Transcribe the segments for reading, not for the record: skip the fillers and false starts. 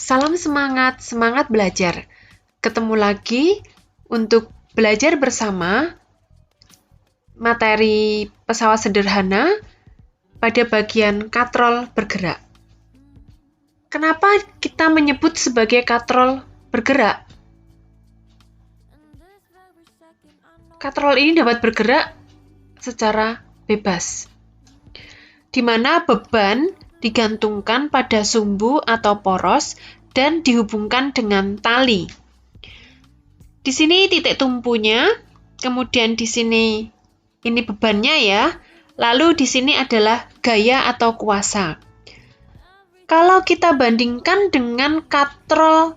Salam semangat, semangat belajar. Ketemu lagi untuk belajar bersama materi pesawat sederhana pada bagian katrol bergerak. Kenapa kita menyebut sebagai katrol bergerak? Katrol ini dapat bergerak secara bebas, di mana beban digantungkan pada sumbu atau poros dan dihubungkan dengan tali. Di sini titik tumpunya, kemudian di sini ini bebannya ya, lalu di sini adalah gaya atau kuasa. Kalau kita bandingkan dengan katrol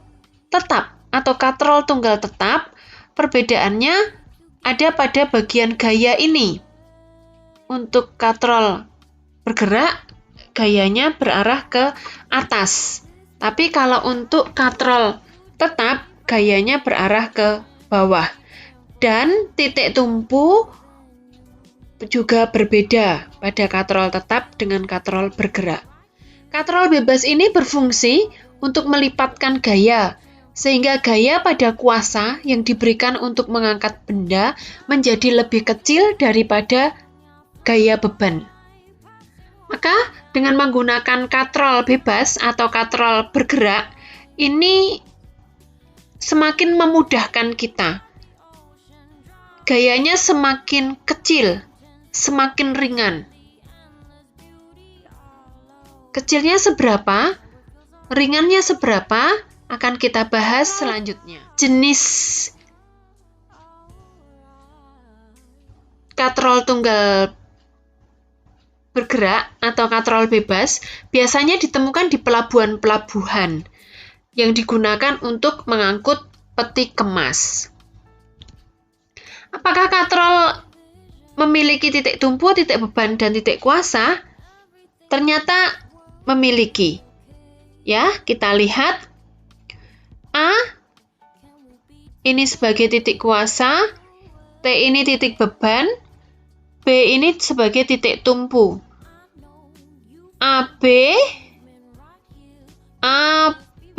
tetap atau katrol tunggal tetap, perbedaannya ada pada bagian gaya ini. Untuk katrol bergerak, gayanya berarah ke atas. Tapi kalau untuk katrol tetap, gayanya berarah ke bawah. Dan titik tumpu juga berbeda pada katrol tetap dengan katrol bergerak. Katrol bebas ini berfungsi untuk melipatkan gaya, sehingga gaya pada kuasa yang diberikan untuk mengangkat benda menjadi lebih kecil daripada gaya beban. Maka dengan menggunakan katrol bebas atau katrol bergerak, ini semakin memudahkan kita. Gayanya semakin kecil, semakin ringan. Kecilnya seberapa, ringannya seberapa, akan kita bahas selanjutnya. Jenis katrol tunggal bergerak atau katrol bebas biasanya ditemukan di pelabuhan-pelabuhan yang digunakan untuk mengangkut peti kemas. Apakah katrol memiliki titik tumpu, titik beban, dan titik kuasa? Ternyata memiliki. Ya, kita lihat. A ini sebagai titik kuasa, T ini titik beban, B ini sebagai titik tumpu. AB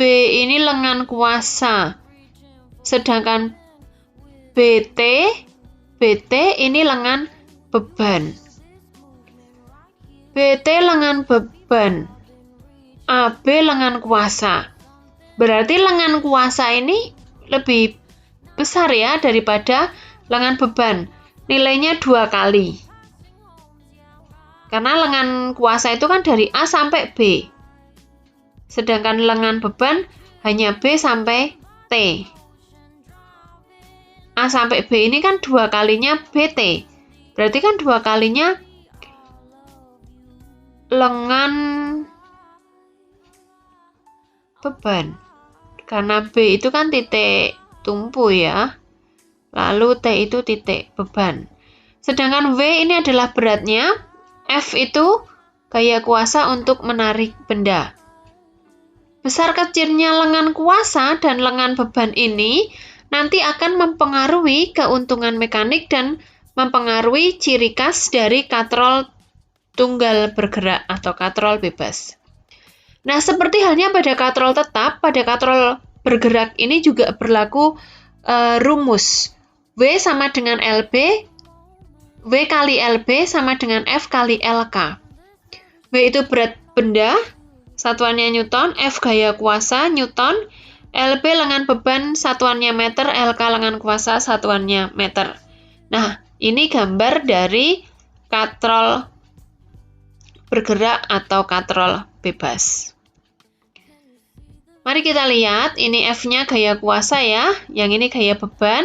ini lengan kuasa, sedangkan BT ini lengan beban. BT lengan beban, AB lengan kuasa. Berarti lengan kuasa ini lebih besar ya daripada lengan beban. Nilainya 2 kali. Karena lengan kuasa itu kan dari A sampai B. Sedangkan lengan beban hanya B sampai T. A sampai B ini kan 2 kalinya BT. Berarti kan 2 kalinya lengan beban. Karena B itu kan titik tumpu ya. Lalu T itu titik beban. Sedangkan W ini adalah beratnya, F itu gaya kuasa untuk menarik benda. Besar kecilnya lengan kuasa dan lengan beban ini nanti akan mempengaruhi keuntungan mekanik dan mempengaruhi ciri khas dari katrol tunggal bergerak atau katrol bebas. Nah, seperti halnya pada katrol tetap, pada katrol bergerak ini juga berlaku rumus. W sama dengan LB, W kali LB sama dengan F kali LK. W itu berat benda, satuannya Newton, F gaya kuasa, Newton, LB lengan beban, satuannya meter, LK lengan kuasa, satuannya meter. Nah, ini gambar dari katrol bergerak atau katrol bebas. Mari kita lihat, ini F-nya gaya kuasa ya, yang ini gaya beban.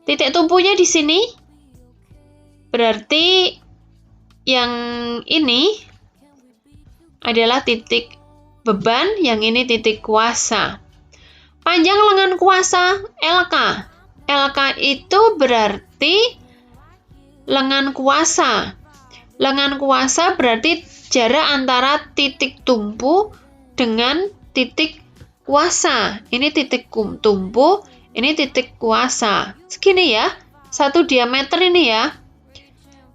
Titik tumpunya di sini. Berarti yang ini adalah titik beban, yang ini titik kuasa. Panjang lengan kuasa LK. LK itu berarti lengan kuasa. Lengan kuasa berarti jarak antara titik tumpu dengan titik kuasa. Ini titik tumpu, ini titik kuasa. Segini ya, 1 diameter ini ya.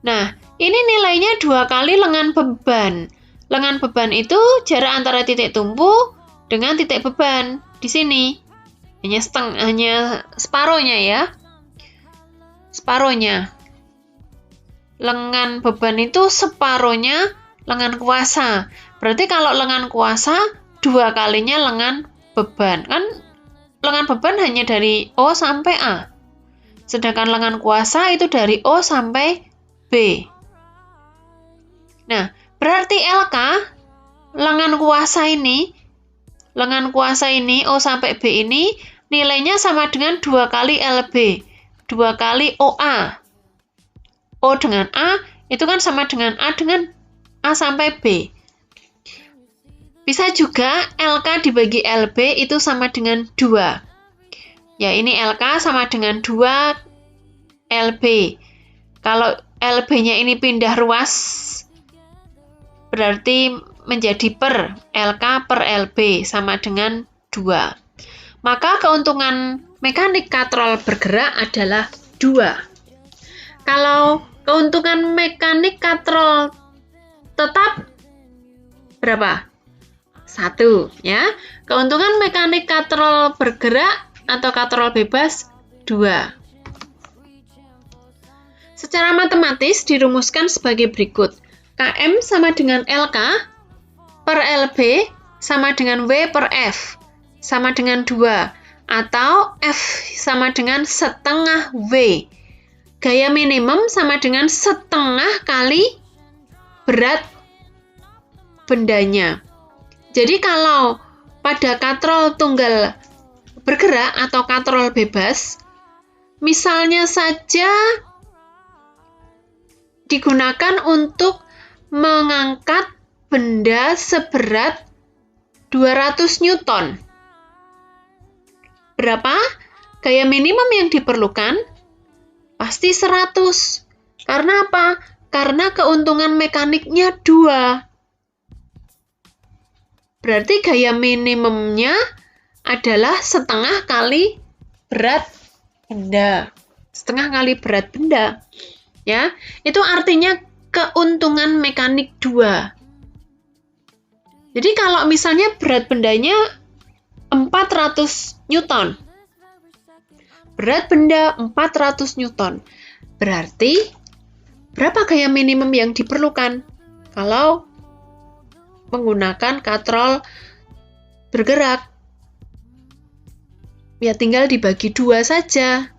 Nah, ini nilainya 2 kali lengan beban. Lengan beban itu jarak antara titik tumpu dengan titik beban di sini. Hanya separuhnya ya. Separuhnya. Lengan beban itu separuhnya lengan kuasa. Berarti kalau lengan kuasa 2 kalinya lengan beban. Kan lengan beban hanya dari O sampai A. Sedangkan lengan kuasa itu dari O sampai B. Nah, berarti LK lengan kuasa ini O sampai B ini nilainya sama dengan 2 kali LB, 2 kali OA. O dengan A itu kan sama dengan A sampai B. Bisa juga LK dibagi LB itu sama dengan 2. Ya, ini LK sama dengan 2 LB. Kalau LB-nya ini pindah ruas, berarti menjadi per LK per LB sama dengan 2. Maka keuntungan mekanik katrol bergerak adalah 2. Kalau keuntungan mekanik katrol tetap berapa? 1 ya. Keuntungan mekanik katrol bergerak atau katrol bebas 2. Secara matematis dirumuskan sebagai berikut. KM sama dengan LK per LB sama dengan W per F sama dengan 2. Atau F sama dengan setengah W. Gaya minimum sama dengan setengah kali berat bendanya. Jadi kalau pada katrol tunggal bergerak atau katrol bebas, misalnya saja digunakan untuk mengangkat benda seberat 200 Newton. Berapa gaya minimum yang diperlukan? Pasti 100. Karena apa? Karena keuntungan mekaniknya 2. Berarti gaya minimumnya adalah setengah kali berat benda. Setengah kali berat benda. Ya, itu artinya keuntungan mekanik 2. Jadi kalau misalnya berat bendanya 400 Newton. Berat benda 400 Newton. Berarti berapa gaya minimum yang diperlukan kalau menggunakan katrol bergerak? Ya tinggal dibagi 2 saja.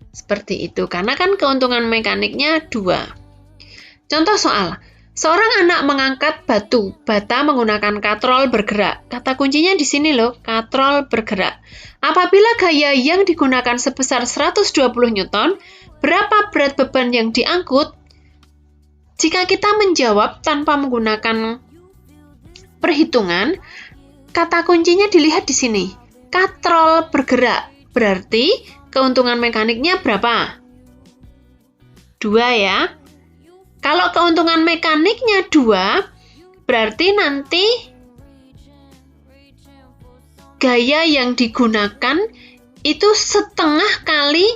Seperti itu. Karena kan keuntungan mekaniknya 2. Contoh soal. Seorang anak mengangkat batu bata menggunakan katrol bergerak. Kata kuncinya di sini loh, katrol bergerak. Apabila gaya yang digunakan sebesar 120 Newton, berapa berat beban yang diangkut? Jika kita menjawab tanpa menggunakan perhitungan, kata kuncinya dilihat di sini. Katrol bergerak. Berarti keuntungan mekaniknya berapa? 2 ya. Kalau keuntungan mekaniknya 2, berarti nanti gaya yang digunakan itu setengah kali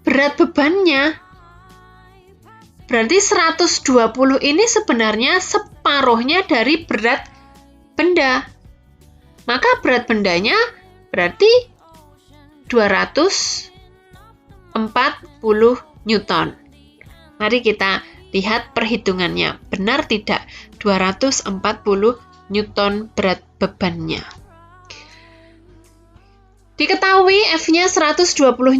berat bebannya. Berarti 120 ini sebenarnya separuhnya dari berat benda. Maka berat bendanya berarti 240 Newton. Mari kita lihat perhitungannya. Benar tidak? 240 Newton berat bebannya. Diketahui F-nya 120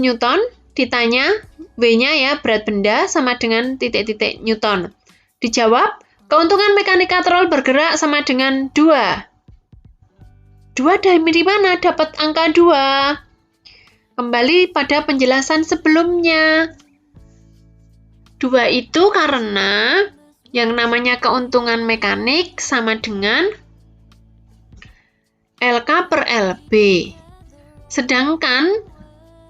Newton, ditanya W-nya ya berat benda sama dengan titik-titik Newton. Dijawab, keuntungan mekanik katrol bergerak sama dengan 2. 2 dari mana dapat angka 2? Kembali pada penjelasan sebelumnya. 2 itu karena yang namanya keuntungan mekanik sama dengan LK per LB. Sedangkan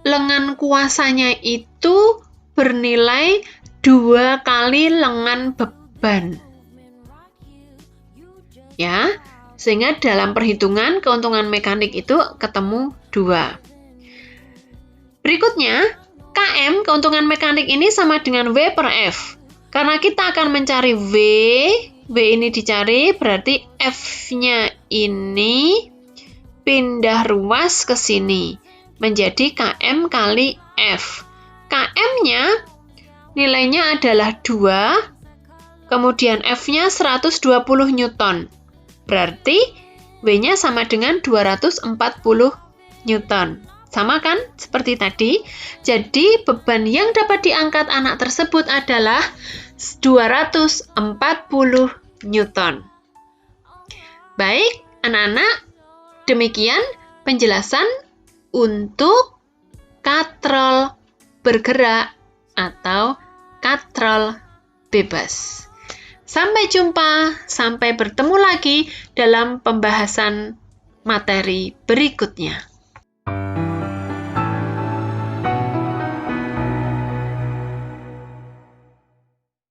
lengan kuasanya itu bernilai 2 kali lengan beban. Ya, sehingga dalam perhitungan keuntungan mekanik itu ketemu 2. Berikutnya, KM, keuntungan mekanik ini sama dengan W per F. Karena kita akan mencari W ini dicari, berarti F-nya ini pindah ruas ke sini menjadi km kali F. Km-nya nilainya adalah 2, kemudian F-nya 120 Newton. Berarti W-nya sama dengan 240 Newton. Sama kan seperti tadi? Jadi beban yang dapat diangkat anak tersebut adalah 240 Newton. Baik, anak-anak, demikian penjelasan untuk katrol bergerak atau katrol bebas. Sampai jumpa, sampai bertemu lagi dalam pembahasan materi berikutnya.